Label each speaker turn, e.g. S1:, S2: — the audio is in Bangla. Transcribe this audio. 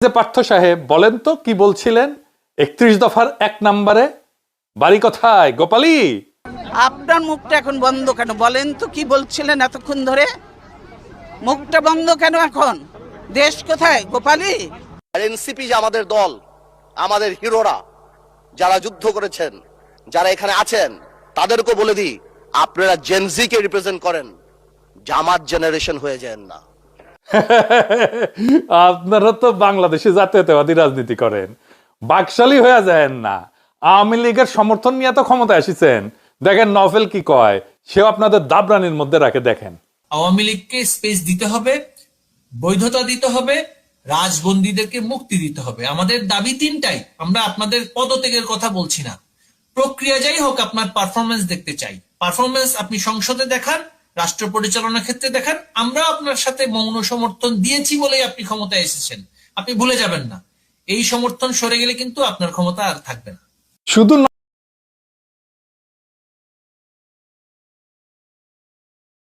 S1: যে পার্থ সাহেব বলেন তো কি বলছিলেন ৩১ দফার ১ নম্বরে? বাড়ি কোথায় গোপালী?
S2: আপনার মুখটা এখন বন্ধ কেন? বলেন তো কি বলছিলেন এতক্ষণ ধরে? মুখটা বন্ধ কেন এখন? দেশ কোথায় গোপালী?
S3: আর এনসিপি যে আমাদের দল, আমাদের হিরোরা যারা যুদ্ধ করেছেন, যারা এখানে আছেন, তাদেরকে বলে দিই, আপনারা জেনজি কে রিপ্রেজেন্ট করেন, জামাত জেনারেশন হয়ে যান না।
S1: আপনারা তো বাংলাদেশে জাতীয়তাবাদী রাজনীতি করেন, বাকশালী হয়ে যায় না। আওয়ামী লীগের সমর্থন নিয়ে তো ক্ষমতায় আসিছেন। দেখেন নভেল কি কয়, সেও আপনাদের দাবরানির মধ্যে রাখে। দেখেন,
S4: আওয়ামী লীগকে স্পেস দিতে হবে, বৈধতা দিতে হবে, রাজবন্দীদেরকে মুক্তি দিতে হবে। আমাদের দাবি তিনটাই। আমরা আপনাদের পদত্যাগের কথা বলছি না। প্রক্রিয়া যাই হোক, আপনার পারফরমেন্স দেখতে চাই। পারফরমেন্স আপনি সংসদে দেখান, রাষ্ট্র পরিচালনার ক্ষেত্রে দেখান। আমরা আপনার সাথে মৌন সমর্থন দিয়েছি বলেই আপনি ক্ষমতায় এসেছেন। আপনি ভুলে যাবেন না। এই সমর্থন সরে গেলে কিন্তু আপনার ক্ষমতা আর থাকবে না।
S1: শুধু